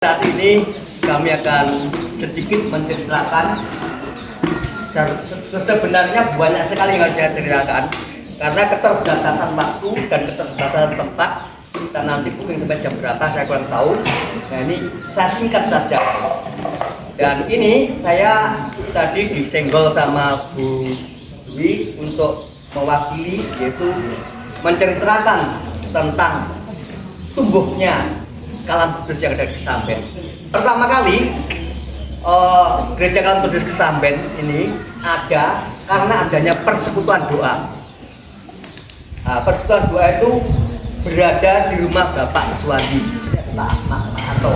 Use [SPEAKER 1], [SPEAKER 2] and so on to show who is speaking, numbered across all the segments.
[SPEAKER 1] Saat ini kami akan sedikit menceritakan. Sebenarnya banyak sekali yang harus saya ceritakan karena keterbatasan waktu dan keterbatasan tempat. Dan nanti booking sampai jam berapa saya kurang tahu. Nah ini saya singkat saja. Dan ini saya tadi disenggol sama Bu Dwi untuk mewakili, yaitu menceritakan tentang tumbuhnya Kalam Kudus yang ada di Kesamben. Pertama kali gereja Kalam Kudus Kesamben ini ada karena adanya persekutuan doa. Nah, persekutuan doa itu berada di rumah Bapak Suwandi, atau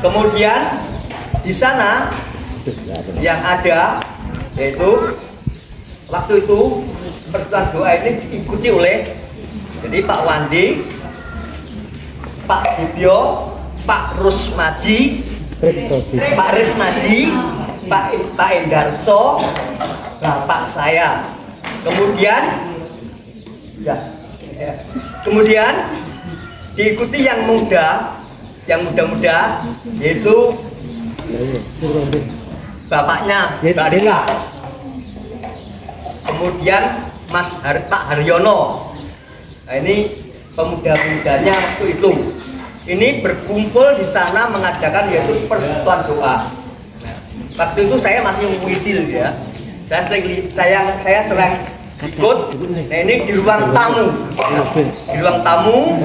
[SPEAKER 1] kemudian di sana yang ada yaitu waktu itu persekutuan doa ini diikuti oleh jadi Pak Wandi, Pak Dibyo, Pak Rusmaji, Pak Rismaji, Pak Endarso, Bapak saya. Kemudian diikuti yang muda, yaitu bapaknya Mbak Dela. Kemudian Pak Haryono. Nah, ini pemuda-pemudanya waktu itu. Ini berkumpul di sana mengadakan yaitu persekutuan doa. Nah, waktu itu saya masih muidil ya. Saya sering ikut. Nah, ini di ruang tamu. Di ruang tamu.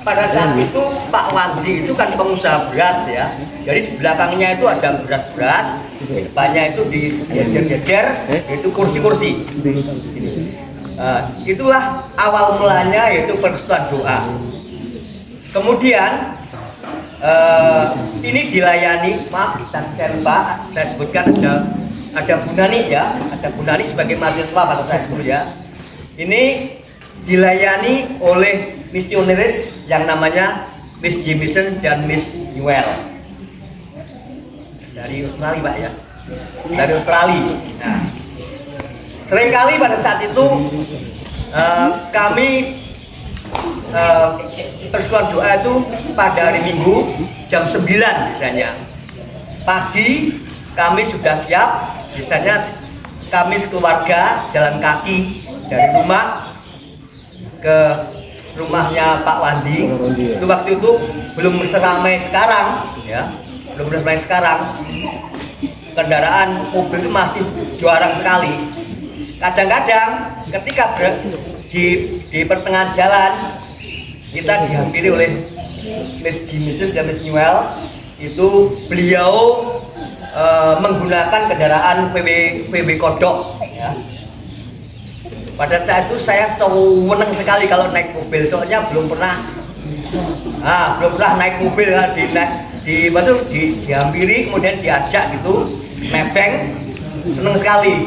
[SPEAKER 1] Pada saat itu Pak Wandi itu kan pengusaha beras ya. Jadi di belakangnya itu ada beras-beras, di depannya itu dijejer-jejer itu kursi-kursi. Itulah awal mulanya yaitu persekutuan doa. Kemudian ini dilayani, maaf saya lupa, saya sebutkan ada Bu Nani ya, ada Bu Nani sebagai mahasiswa pada saat itu ya. Ini dilayani oleh misionaris yang namanya Miss Jamison dan Miss Newell dari Australia Pak ya, dari Australia. Nah, seringkali pada saat itu kami persekutuan doa itu pada hari Minggu jam 9 misalnya. Pagi kami sudah siap, biasanya kami sekeluarga jalan kaki dari rumah ke rumahnya Pak Wandi. Itu waktu itu belum seramai sekarang ya, belum seramai sekarang. Kendaraan mobil itu masih jarang sekali. Kadang-kadang ketika di pertengahan jalan kita dihampiri oleh Miss Jamison dan Miss Newell. Itu beliau menggunakan kendaraan PB Kodok ya. Pada saat itu saya senang sekali kalau naik mobil, soalnya belum pernah naik mobil ya, dihampiri kemudian diajak gitu nebeng, senang sekali.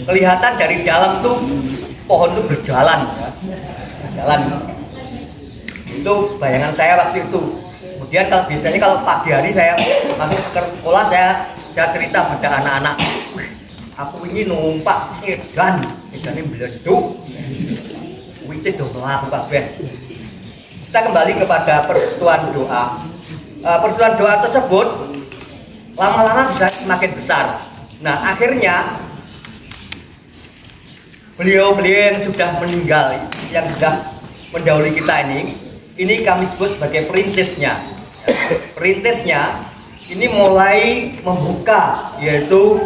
[SPEAKER 1] Kelihatan dari dalam tuh pohon tuh berjalan ya. Jalan. Itu bayangan saya waktu itu. Kemudian biasanya kalau pagi hari saya masuk ke sekolah, saya cerita pada anak-anak, aku ini numpak sedan ini meleduk, itu dong melaku kabeh. Kita kembali kepada persekutuan doa. Persekutuan doa tersebut lama-lama bisa semakin besar. Nah, akhirnya beliau-beliau yang sudah meninggal, yang sudah mendahului kita ini kami sebut sebagai perintisnya. Perintisnya ini mulai membuka, yaitu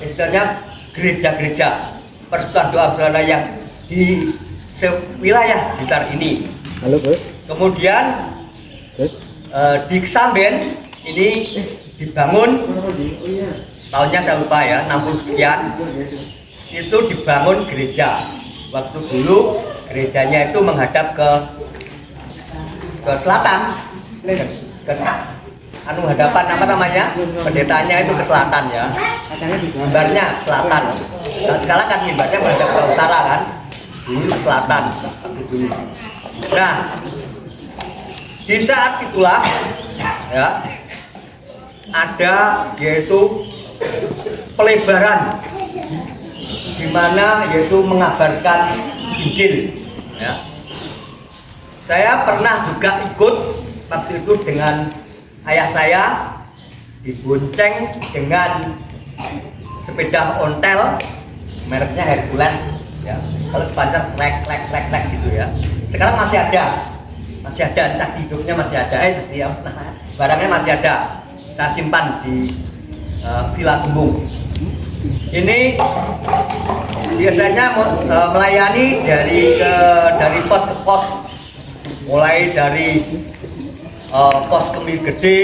[SPEAKER 1] istilahnya gereja-gereja persekutuan doa bersama yang di wilayah Blitar ini.
[SPEAKER 2] Halo Bos.
[SPEAKER 1] Kemudian di Kesamben ini dibangun, tahunnya saya lupa ya, 60 sekian, itu dibangun gereja. Waktu dulu gerejanya itu menghadap ke selatan, hadapan apa namanya, pendetanya itu ke selatan ya, mimbarnya ke selatan. Dan sekarang kan mimbarnya menghadap ke utara kan, dulu ke selatan. Nah, di saat itulah ya ada yaitu pelebaran, di mana yaitu mengabarkan Injil ya. Saya pernah juga ikut waktu itu dengan ayah saya dibonceng dengan sepeda ontel mereknya Hercules ya. Kalau dipancar klek gitu ya. Sekarang masih ada saksi hidupnya masih ada, barangnya masih ada. Saya simpan di Villa Sumbung. Ini biasanya melayani dari pos ke pos, mulai dari pos Kemiri Gede,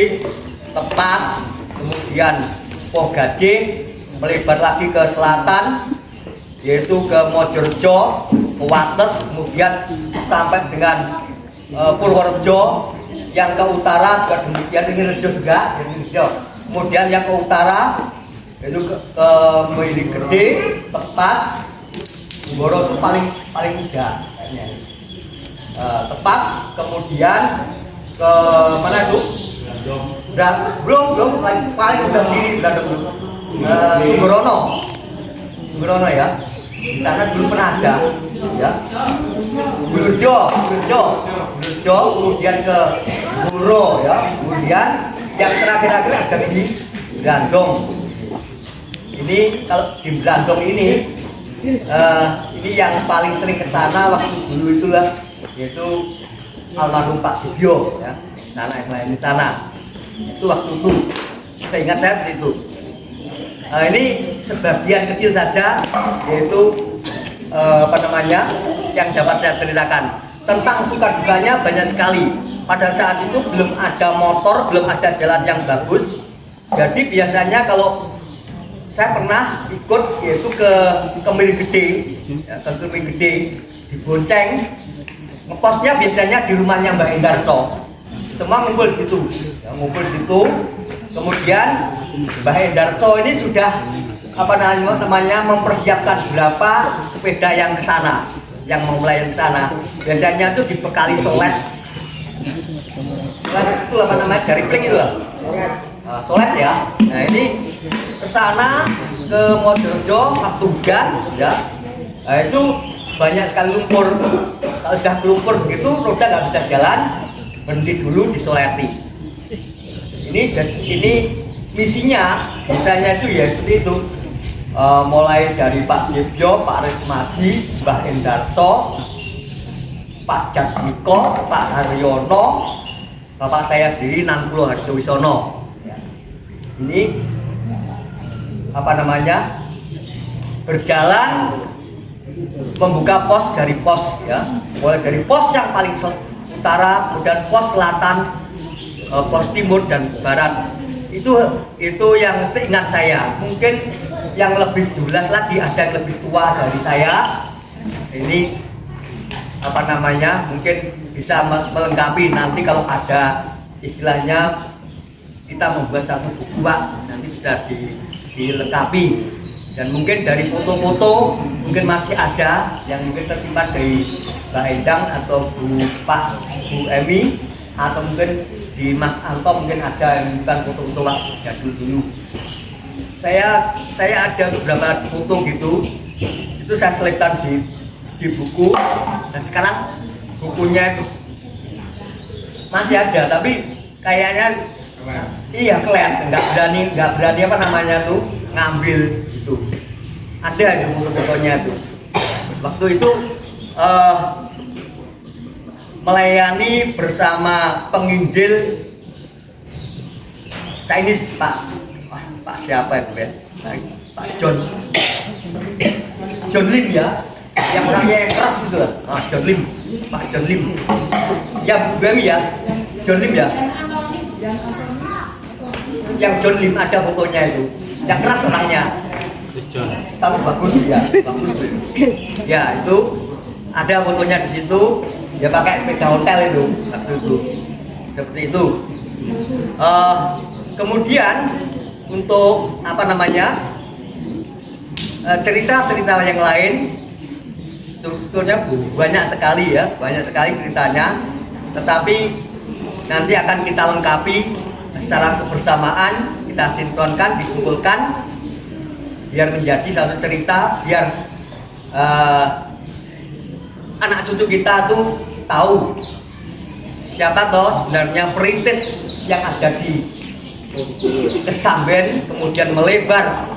[SPEAKER 1] Tepas, kemudian Pos Gajih, melebar lagi ke selatan, yaitu ke Mojorejo, ke Wates, kemudian sampai dengan Purworejo, yang ke utara juga demikian, ini Rejo juga, kemudian yang ke utara itu ke Kemiri Gede, Tepas, Boro itu paling muda kayaknya. Tepas, kemudian ke mana itu? Belum paling udah di Sumberono ya. Di sana dulu pernah ada ya. Burjo, kemudian ke Buro ya. Kemudian yang terakhir ada di Brandong. Ini kalau di Brandong ini yang paling sering ke sana waktu dulu itulah, yaitu almarhum Pak Subyo ya. Sana yang lain di sana. Itu waktu itu saya ingat saya di situ. Ini sebagian kecil saja, yaitu yang dapat saya ceritakan. Tentang suka dukanya banyak sekali. Pada saat itu belum ada motor, belum ada jalan yang bagus. Jadi biasanya kalau saya pernah ikut yaitu ke Kemiri Gede, ya, ke Kemiri Gede dibonceng. Ngeposnya biasanya di rumahnya Mbak Endarso. Semua ngumpul di situ, ya, Kemudian Mbak Endarso ini sudah mempersiapkan berapa sepeda yang ke sana, yang mau melayani ke sana. Biasanya itu dibekali solet. Solet itu dari pling itu lah. Solet ya. Nah ini ke sana, ke Mojorejo, waktu hujan ya. Nah, itu banyak sekali lumpur. Kalau sudah lumpur begitu, roda nggak bisa jalan, berhenti dulu disoleti. Ini misinya, misalnya itu ya seperti itu. Mulai dari Pak Jebjo, Pak Resmadi, Mbah Endarso, Pak Jadmiko, Pak Haryono, Bapak saya sendiri Nangkulo Harjowisono. Ini berjalan membuka pos dari pos ya, mulai dari pos yang paling utara, kemudian pos selatan, pos timur dan barat. Itu yang seingat saya. Mungkin yang lebih jelas lagi ada yang lebih tua dari saya. Ini mungkin bisa melengkapi nanti kalau ada istilahnya kita membuat satu buku Pak, nanti bisa dilengkapi. Dan mungkin dari foto-foto mungkin masih ada yang mungkin tersimpan dari Mbak Endang atau Bu Emi, atau mungkin di Mas Anto mungkin ada yang bukan foto-foto waktu jadul dulu. Saya ada beberapa foto gitu, itu saya selipkan di buku. Dan sekarang bukunya itu masih ada, tapi kayaknya iya kelihatan nggak berani ngambil itu. Ada itu foto-fotonya itu. Waktu itu melayani bersama penginjil Chinese Pak siapa itu ya? Pak John Lim ya, yang orangnya yang keras itu lah. Pak John Lim. Ya Bu Bemi ya, John Lim ya. Yang John Lim ada fotonya itu, yang keras orangnya. Tapi bagus ya, bagus. Ya itu ada fotonya di situ. Dia pakai sepeda hotel itu waktu itu, seperti itu. Kemudian untuk cerita-cerita yang lain, sebetulnya banyak sekali ceritanya. Tetapi nanti akan kita lengkapi secara kebersamaan, kita sinkronkan, dikumpulkan, biar menjadi satu cerita, biar anak cucu kita tuh tahu siapa toh sebenarnya perintis yang ada di Kesamben, kemudian melebar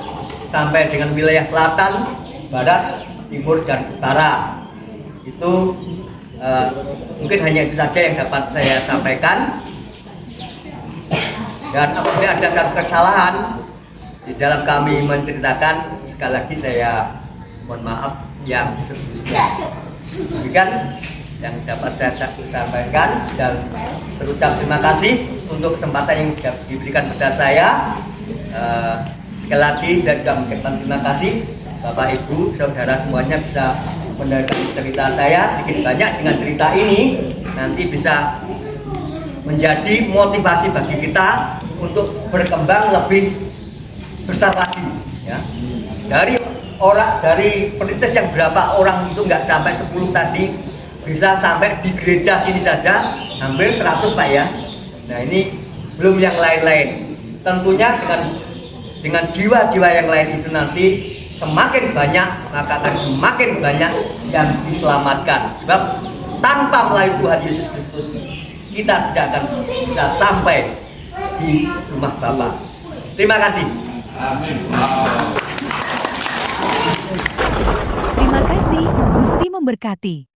[SPEAKER 1] sampai dengan wilayah selatan, barat, timur, dan utara. Itu mungkin hanya itu saja yang dapat saya sampaikan. Dan apabila ada satu kesalahan di dalam kami menceritakan, sekali lagi saya mohon maaf yang sebelumnya. Demikian yang dapat saya sampaikan, dan berucap terima kasih untuk kesempatan yang diberikan kepada saya. Sekali lagi saya juga mengucapkan terima kasih Bapak Ibu saudara semuanya bisa mendengarkan cerita saya sedikit banyak. Dengan cerita ini nanti bisa menjadi motivasi bagi kita untuk berkembang lebih besar lagi, ya. Dari perintis yang berapa orang itu nggak sampai 10 tadi, bisa sampai di gereja sini saja hampir 100 Pak ya. Nah ini belum yang lain-lain. Tentunya dengan jiwa-jiwa yang lain itu nanti semakin banyak, maka akan semakin banyak yang diselamatkan. Sebab tanpa melalui Tuhan Yesus Kristus, kita tidak akan bisa sampai di rumah Bapa. Terima kasih.
[SPEAKER 2] Terima kasih, Gusti memberkati.